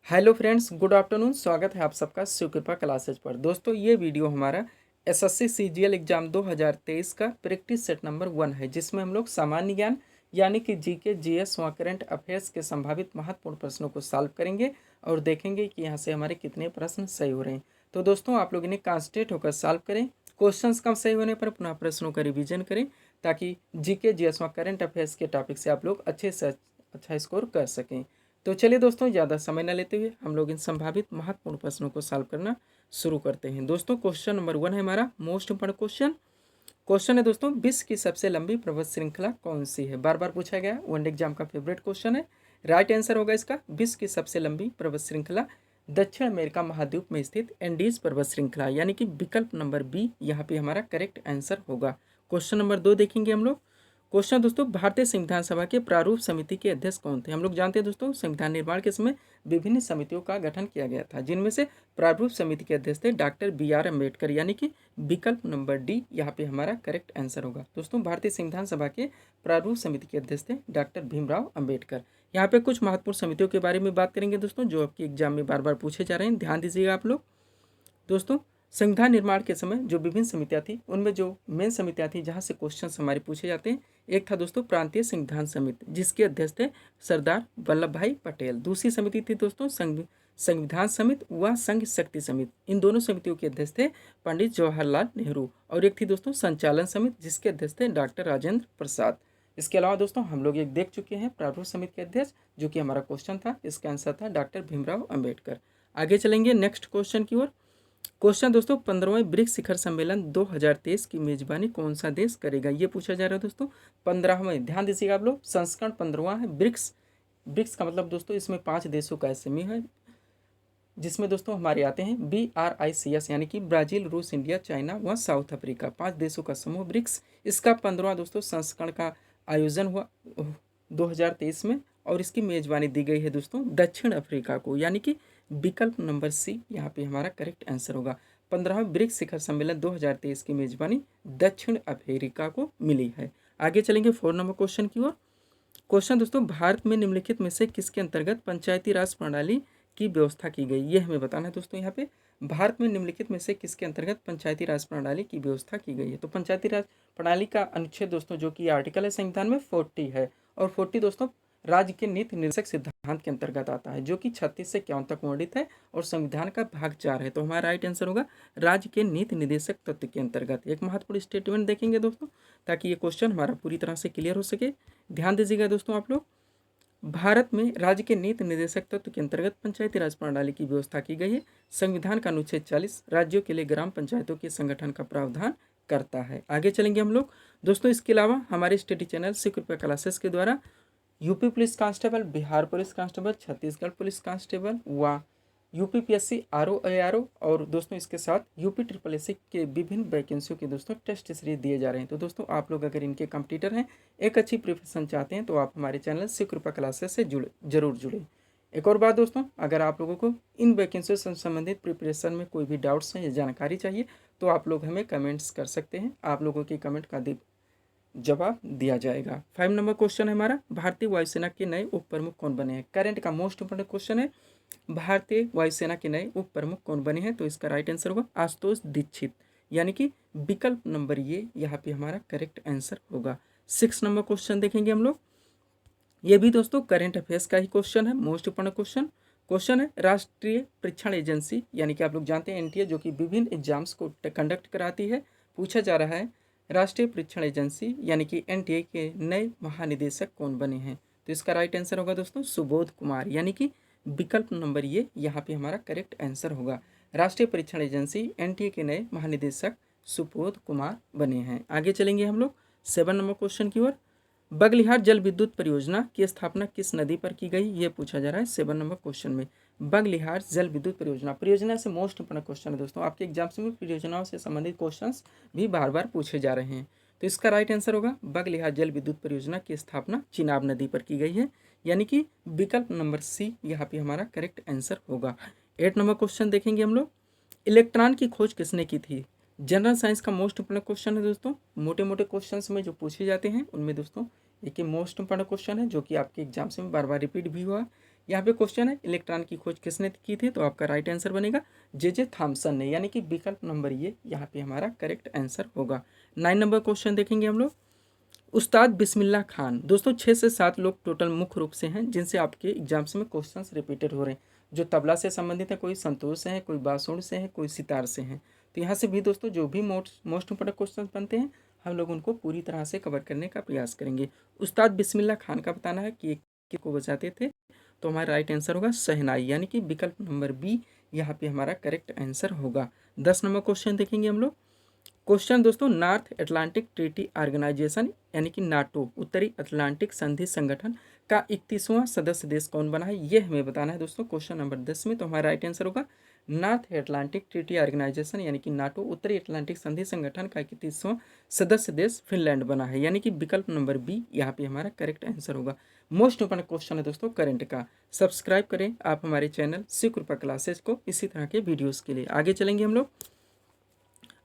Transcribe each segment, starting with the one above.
Hello friends, good afternoon. स्वागत है आप सबका शिव कृपा क्लासेज पर। दोस्तों, ये वीडियो हमारा एसएससी सीजीएल एग्जाम 2023 का प्रैक्टिस सेट नंबर 1 है, जिसमें हम लोग सामान्य ज्ञान यानी कि जीके, जीएस व करंट अफेयर्स के संभावित महत्वपूर्ण प्रश्नों को सॉल्व करेंगे और देखेंगे कि यहाँ से हमारे कितने प्रश्न सही हो रहे हैं। तो दोस्तों, आप लोग इन्हें कॉन्सेंट्रेट होकर सॉल्व करें। क्वेश्चन कम सही होने पर पुनः प्रश्नों का रिविजन करें, ताकि जीके, जीएस व करंट अफेयर्स के टॉपिक से आप लोग अच्छे से अच्छा स्कोर कर सकें। तो चलिए दोस्तों, ज़्यादा समय न लेते हुए हम लोग इन संभावित महत्वपूर्ण प्रश्नों को सॉल्व करना शुरू करते हैं। दोस्तों, क्वेश्चन नंबर 1 है हमारा मोस्ट इंपॉर्टेंट क्वेश्चन। क्वेश्चन है दोस्तों, विश्व की सबसे लंबी पर्वत श्रृंखला कौन सी है? बार बार पूछा गया, वनडे एग्जाम का फेवरेट क्वेश्चन है। राइट आंसर होगा इसका विश्व की सबसे लंबी पर्वत श्रृंखला दक्षिण अमेरिका महाद्वीप में स्थित एंडीज पर्वत श्रृंखला, यानी कि विकल्प नंबर बी यहाँ पे हमारा करेक्ट आंसर होगा। क्वेश्चन नंबर 2 देखेंगे हम लोग। क्वेश्चन दोस्तों, भारतीय संविधान सभा के प्रारूप समिति के अध्यक्ष कौन थे? हम लोग जानते हैं दोस्तों, संविधान निर्माण के समय विभिन्न समितियों का गठन किया गया था, जिनमें से प्रारूप समिति के अध्यक्ष थे डॉक्टर बी.आर. अम्बेडकर, यानी कि विकल्प नंबर डी यहाँ पे हमारा करेक्ट आंसर होगा। दोस्तों, भारतीय संविधान सभा के प्रारूप समिति के अध्यक्ष थे डॉक्टर भीमराव अम्बेडकर। यहाँ पे कुछ महत्वपूर्ण समितियों के बारे में बात करेंगे दोस्तों, जो आपके एग्जाम में बार बार पूछे जा रहे हैं, ध्यान दीजिएगा आप लोग। दोस्तों, संविधान निर्माण के समय जो विभिन्न समितियां थी, उनमें जो मेन समितियां थी जहां से क्वेश्चन हमारे पूछे जाते हैं, एक था दोस्तों प्रांतीय संविधान समिति, जिसके अध्यक्ष थे सरदार वल्लभ भाई पटेल। दूसरी समिति थी दोस्तों संविधान समिति व संघ शक्ति समिति। इन दोनों समितियों के अध्यक्ष थे पंडित जवाहरलाल नेहरू। और एक थी दोस्तों संचालन समिति, जिसके अध्यक्ष थे डॉक्टर राजेंद्र प्रसाद। इसके अलावा दोस्तों, हम लोग एक देख चुके हैं प्रारूप समिति के अध्यक्ष, जो कि हमारा क्वेश्चन था, इसका आंसर था डॉक्टर भीमराव अम्बेडकर। आगे चलेंगे नेक्स्ट क्वेश्चन की ओर। क्वेश्चन दोस्तों, 15वें ब्रिक्स शिखर सम्मेलन 2023 की मेजबानी कौन सा देश करेगा? ये पूछा जा रहा है दोस्तों। 15वें, ध्यान दीजिएगा आप लोग, संस्करण 15वां है। ब्रिक्स ब्रिक्स का मतलब दोस्तों, इसमें 5 देशों का समूह है, जिसमें दोस्तों हमारे आते हैं BRICS, यानी कि ब्राज़ील, रूस, इंडिया, चाइना व साउथ अफ्रीका। 5 देशों का समूह ब्रिक्स। इसका 15वां दोस्तों संस्करण का आयोजन हुआ 2023 में, और इसकी मेजबानी दी गई है दोस्तों दक्षिण अफ्रीका को, यानी कि विकल्प नंबर सी यहाँ पे हमारा करेक्ट आंसर होगा। 15वें ब्रिक्स शिखर सम्मेलन 2023 की मेजबानी दक्षिण अफ्रीका को मिली है। आगे चलेंगे 4 नंबर क्वेश्चन की ओर। क्वेश्चन दोस्तों, भारत में निम्नलिखित में से किसके अंतर्गत पंचायती राज प्रणाली की व्यवस्था की गई? ये हमें बताना है दोस्तों। यहाँ पे भारत में निम्नलिखित में से किसके अंतर्गत पंचायती राज प्रणाली की व्यवस्था की गई है? तो पंचायती राज प्रणाली का अनुच्छेद दोस्तों, जो कि आर्टिकल है संविधान में 40 है, और 40 दोस्तों राज्य के नीति निर्देशक सिद्धांत के अंतर्गत आता है, जो कि 36 से 51 तक वर्णित है और संविधान का भाग 4 है। तो हमारा राइट आंसर होगा राज्य के नीति निर्देशक तत्व के अंतर्गत। एक महत्वपूर्ण स्टेटमेंट देखेंगे दोस्तों, ताकि ये क्वेश्चन हमारा पूरी तरह से क्लियर हो सके। ध्यान दीजिएगा दोस्तों आप लोग। भारत में राज्य के नीति निर्देशक तत्व के अंतर्गत पंचायती राज प्रणाली की व्यवस्था की गई है। संविधान का अनुच्छेद 40 राज्यों के लिए ग्राम पंचायतों के संगठन का प्रावधान करता है। आगे चलेंगे हम लोग दोस्तों। इसके अलावा हमारे स्टडी चैनल शिव कृपा क्लासेस के द्वारा UP police constable, Bihar police constable, Chhattisgarh police constable व यूपी PSC RO ARO, और दोस्तों इसके साथ यूपी SSSC के विभिन्न वैकेंसियों के दोस्तों टेस्ट सीरीज दिए जा रहे हैं। तो दोस्तों, आप लोग अगर इनके कंप्यूटर हैं, एक अच्छी प्रिपरेशन चाहते हैं, तो आप हमारे चैनल शिव कृपा क्लासेस से जरूर जुड़े। एक और बात दोस्तों, अगर आप लोगों को इन वैकेंसियों से संबंधित प्रिपरेशन में कोई भी डाउट्स हैं या जानकारी चाहिए, तो आप लोग हमें कमेंट्स कर सकते हैं। आप लोगों के कमेंट का जवाब दिया जाएगा। 5 नंबर क्वेश्चन है हमारा, भारतीय वायुसेना के नए उप प्रमुख कौन बने हैं? करंट का मोस्ट इंपोर्टेंट क्वेश्चन है, भारतीय वायुसेना के नए उप प्रमुख कौन बने हैं? तो इसका राइट आंसर होगा आशुतोष दीक्षित, यानी कि विकल्प नंबर ये यहाँ पे हमारा करेक्ट आंसर होगा। 6 नंबर क्वेश्चन देखेंगे हम लोग। ये भी दोस्तों करंट अफेयर्स का ही क्वेश्चन है, मोस्ट इंपोर्टेंट क्वेश्चन है। राष्ट्रीय परीक्षण एजेंसी, यानी कि आप लोग जानते हैं NTA, जो कि विभिन्न एग्जाम्स को कंडक्ट कराती है। पूछा जा रहा है राष्ट्रीय परीक्षण एजेंसी यानी कि NTA के नए महानिदेशक कौन बने हैं? तो इसका राइट आंसर होगा दोस्तों सुबोध कुमार, यानी कि विकल्प नंबर ये यहाँ पे हमारा करेक्ट आंसर होगा। राष्ट्रीय परीक्षण एजेंसी NTA के नए महानिदेशक सुबोध कुमार बने हैं। आगे चलेंगे हम लोग 7 नंबर क्वेश्चन की ओर। बगलिहार जल विद्युत परियोजना की स्थापना किस नदी पर की गई? ये पूछा जा रहा है 7 नंबर क्वेश्चन में। बगलिहार जल विद्युत परियोजना से मोस्ट इंपोर्टेंट क्वेश्चन है दोस्तों। आपके एग्जाम्स में परियोजनाओं से संबंधित क्वेश्चंस भी बार बार पूछे जा रहे हैं। तो इसका राइट आंसर होगा बगलिहार जल विद्युत परियोजना की स्थापना चिनाब नदी पर की गई है, यानी कि विकल्प नंबर सी यहाँ पे हमारा करेक्ट आंसर होगा। 8 नंबर क्वेश्चन देखेंगे हम लोग। इलेक्ट्रॉन की खोज किसने की थी? जनरल साइंस का मोस्ट इंपोर्टेंट क्वेश्चन है दोस्तों। मोटे मोटे क्वेश्चंस में जो पूछे जाते हैं, उनमें दोस्तों एक मोस्ट इंपोर्टेंट क्वेश्चन है, जो कि आपके एग्जाम्स में बार बार रिपीट भी हुआ यहाँ पे क्वेश्चन है इलेक्ट्रॉन की खोज किसने की थी, तो आपका राइट आंसर बनेगा जे थॉमसन ने, यानी कि विकल्प नंबर ये यहाँ पे हमारा करेक्ट आंसर होगा। 9 नंबर क्वेश्चन देखेंगे हम लोग। उस्ताद बिस्मिल्लाह खान। दोस्तों 6 से 7 लोग टोटल मुख्य रूप से हैं जिनसे आपके एग्जाम्स में क्वेश्चंस रिपीटेड हो रहे हैं, जो तबला से संबंधित है, कोई संतूर से है, कोई बांसुरी से है, कोई सितार से है। तो यहाँ से भी दोस्तों जो भी मोस्ट इंपोर्टेंट क्वेश्चन बनते हैं हम लोग उनको पूरी तरह से कवर करने का प्रयास करेंगे। उस्ताद बिस्मिल्लाह खान का बताना है कि को बजाते थे, तो हमारा राइट आंसर होगा शहनाई, यानी कि विकल्प नंबर बी यहाँ पे हमारा करेक्ट आंसर होगा। 10 नंबर क्वेश्चन देखेंगे हम लोग। क्वेश्चन दोस्तों, नॉर्थ अटलांटिक ट्रीटी ऑर्गेनाइजेशन यानी कि नाटो, उत्तरी अटलांटिक संधि संगठन का 31वां सदस्य देश कौन बना है, ये हमें बताना है दोस्तों क्वेश्चन नंबर 10 में। तो हमारा राइट आंसर होगा नॉर्थ अटलांटिक ट्रीटी ऑर्गेनाइजेशन यानी कि नाटो, उत्तरी अटलांटिक संधि संगठन का 31वां सदस्य देश फिनलैंड बना है, यानी कि विकल्प नंबर बी यहाँ पे हमारा करेक्ट आंसर होगा। मोस्ट इंपोर्टेंट क्वेश्चन है दोस्तों करंट का। सब्सक्राइब करें आप हमारे चैनल शिव कृपा क्लासेज को इसी तरह के वीडियोज़ के लिए। आगे चलेंगे हम लोग।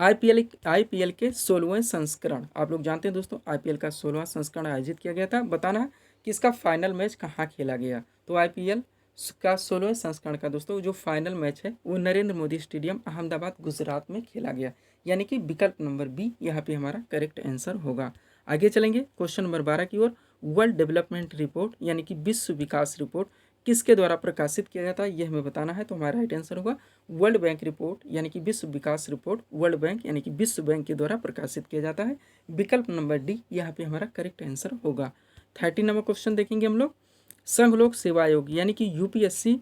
आईपीएल के 16वें संस्करण, आप लोग जानते हैं दोस्तों आईपीएल का 16वां संस्करण आयोजित किया गया था। बताना है कि इसका फाइनल मैच कहाँ खेला गया। तो आईपीएल का 16वें संस्करण का दोस्तों जो फाइनल मैच है वो नरेंद्र मोदी स्टेडियम अहमदाबाद गुजरात में खेला गया, यानी कि विकल्प नंबर बी यहाँ पे हमारा करेक्ट आंसर होगा। आगे चलेंगे क्वेश्चन नंबर 12 की ओर। वर्ल्ड डेवलपमेंट रिपोर्ट यानी कि विश्व विकास रिपोर्ट किसके द्वारा प्रकाशित किया गया था, यह हमें बताना है। तो हमारा राइट आंसर होगा वर्ल्ड बैंक रिपोर्ट यानी कि विश्व विकास रिपोर्ट वर्ल्ड बैंक यानी कि विश्व बैंक के द्वारा प्रकाशित किया जाता है, विकल्प नंबर डी यहाँ पे हमारा करेक्ट आंसर होगा। 13 नंबर क्वेश्चन देखेंगे हम लोग। संघ लोक सेवा आयोग यानी कि यूपीएससी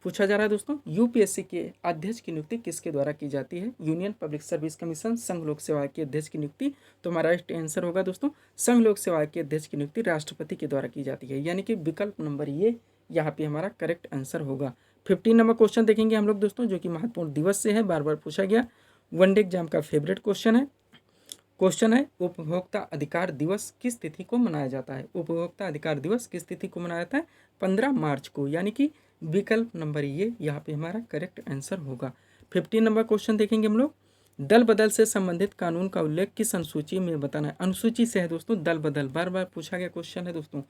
पूछा जा रहा है दोस्तों। यूपीएससी के अध्यक्ष की नियुक्ति किसके द्वारा की जाती है, यूनियन पब्लिक सर्विस कमीशन संघ लोक सेवा आयोग के अध्यक्ष की नियुक्ति। तो हमारा आंसर होगा दोस्तों संघ लोक सेवा आयोग के अध्यक्ष की नियुक्ति राष्ट्रपति के द्वारा की जाती है, यानी कि विकल्प नंबर ये यहाँ पे हमारा करेक्ट आंसर होगा। 15 नंबर क्वेश्चन देखेंगे हम लोग दोस्तों, जो कि महत्वपूर्ण दिवस से है, बार बार पूछा गया, वनडे एग्जाम का फेवरेट क्वेश्चन है। क्वेश्चन है उपभोक्ता अधिकार दिवस किस तिथि को मनाया जाता है। उपभोक्ता अधिकार दिवस किस तिथि को मनाया जाता है, 15 मार्च को, यानी कि विकल्प नंबर ये यहाँ पे हमारा करेक्ट आंसर होगा। 15 नंबर क्वेश्चन देखेंगे हम लोग। दल बदल से संबंधित कानून का उल्लेख किस अनुसूची में बताना है। अनुसूची से है दोस्तों दल बदल, बार बार पूछा गया क्वेश्चन है दोस्तों।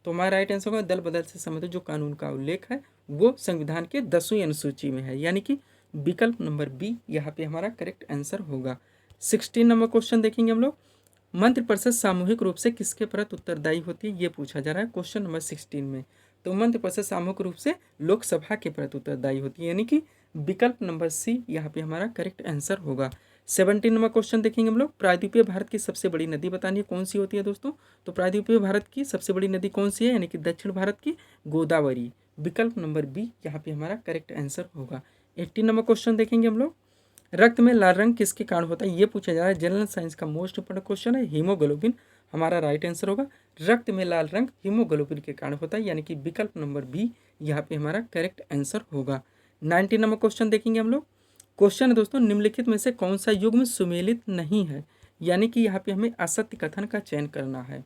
तो हमारा राइट आंसर होगा दल बदल से संबंधित जो कानून का उल्लेख है वो संविधान के 10वीं अनुसूची में है, यानी कि विकल्प नंबर बी यहाँ पे हमारा करेक्ट आंसर होगा। 16 नंबर क्वेश्चन देखेंगे हम लोग। मंत्रिपरिषद सामूहिक रूप से किसके प्रति उत्तरदायी होती है, ये पूछा जा रहा है क्वेश्चन नंबर 16 में। तो मंत्रिपरिषद सामूहिक रूप से लोकसभा के प्रति उत्तरदायी होती है, यानी कि विकल्प नंबर सी यहाँ पे हमारा करेक्ट आंसर होगा। 17 नंबर क्वेश्चन देखेंगे हम लोग। प्रायद्वीपीय भारत की सबसे बड़ी नदी बतानी है कौन सी होती है दोस्तों। तो प्रायद्वीपीय भारत की सबसे बड़ी नदी कौन सी है, यानी कि दक्षिण भारत की गोदावरी, विकल्प नंबर बी यहाँ पे हमारा करेक्ट आंसर होगा। 18 नंबर क्वेश्चन देखेंगे हम लोग। रक्त में लाल रंग किसके कारण होता है, ये पूछा जा रहा है। जनरल साइंस का मोस्ट इंपोर्टेंट क्वेश्चन है, हीमोग्लोबिन हमारा राइट आंसर होगा। रक्त में लाल रंग हीमोग्लोबिन के कारण होता है, यानी कि विकल्प नंबर बी यहाँ पे हमारा करेक्ट आंसर होगा। 19 नंबर क्वेश्चन देखेंगे हम लोग। क्वेश्चन है दोस्तों निम्नलिखित में से कौन सा युग्म सुमेलित नहीं है, यानी कि यहाँ पे हमें असत्य कथन का चयन करना है।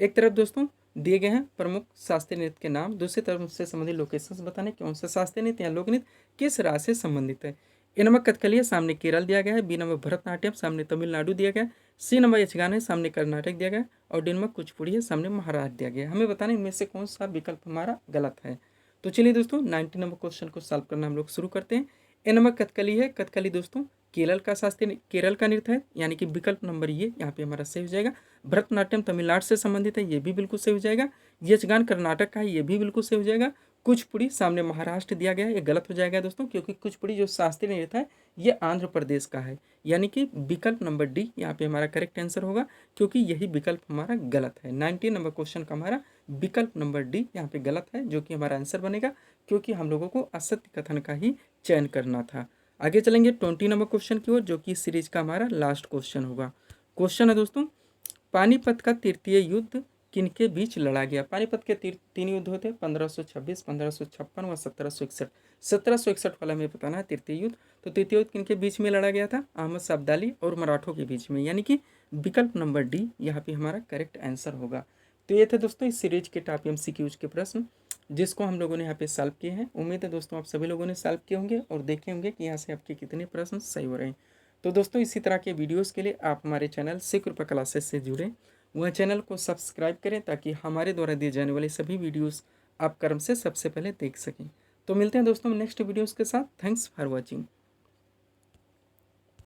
एक तरफ दोस्तों दिए गए हैं प्रमुख शास्त्रीय नृत्य के नाम, दूसरी तरफ उससे संबंधित लोकेशंस बताने कौन सा शास्त्रीय नृत्य या लोक नृत्य किस राज्य से संबंधित है। ए नंबर कथकली है, सामने केरल दिया गया है। बी नंबर भरतनाट्यम, सामने तमिलनाडु दिया गया है। सी नंबर यक्षगान है, सामने कर्नाटक दिया गया है। और डी नंबर कुचिपुड़ी है, सामने महाराष्ट्र दिया गया है। हमें बताना इनमें से कौन सा विकल्प हमारा गलत है। तो चलिए दोस्तों 19 नंबर क्वेश्चन को सॉल्व करना हम लोग शुरू करते हैं। ए नंबर कथकली है, कथकली दोस्तों केरल का नृत्य है, यानी कि विकल्प नंबर ये यहाँ पे हमारा सही हो जाएगा। भरतनाट्यम तमिलनाडु से संबंधित है, ये भी बिल्कुल सही हो जाएगा। यक्षगान कर्नाटक का है, ये भी बिल्कुल सही हो जाएगा। कुचिपुड़ी सामने महाराष्ट्र दिया गया है, ये गलत हो जाएगा दोस्तों, क्योंकि कुचिपुड़ी जो शास्त्रीय नृत्य है ये आंध्र प्रदेश का है, यानी कि विकल्प नंबर डी यहाँ पे हमारा करेक्ट आंसर होगा, क्योंकि यही विकल्प हमारा गलत है। 19 नंबर क्वेश्चन का हमारा विकल्प नंबर डी यहाँ पे गलत है, जो कि हमारा आंसर बनेगा, क्योंकि हम लोगों को असत्य कथन का ही चयन करना था। आगे चलेंगे 20 नंबर क्वेश्चन की ओर, जो कि सीरीज का हमारा लास्ट क्वेश्चन होगा। क्वेश्चन है दोस्तों पानीपत का तृतीय युद्ध किनके बीच लड़ा गया। पानीपत के तीन युद्ध होते हैं, 1526, 1556 व 1761। 1761 वाला हमें बताना है तृतीय युद्ध। तो तृतीय युद्ध किनके बीच में लड़ा गया था, अहमद शाह अब्दाली और मराठों के बीच में, यानी कि विकल्प नंबर डी यहाँ पे हमारा करेक्ट आंसर होगा। तो ये थे दोस्तों इस सीरीज के टॉप MCQs के प्रश्न, जिसको हम लोगों ने यहाँ पे सॉल्व किए हैं। उम्मीद है दोस्तों आप सभी लोगों ने सॉल्व किए होंगे और देखे होंगे कि यहाँ से आपके कितने प्रश्न सही हो रहे हैं। तो दोस्तों इसी तरह के वीडियोस के लिए आप हमारे चैनल शिव कृपा क्लासेस से जुड़ें, वह चैनल को सब्सक्राइब करें ताकि हमारे द्वारा दिए जाने वाले सभी वीडियोस आप क्रम से सबसे पहले देख सकें। तो मिलते हैं दोस्तों नेक्स्ट वीडियोज़ के साथ। Thanks for watching.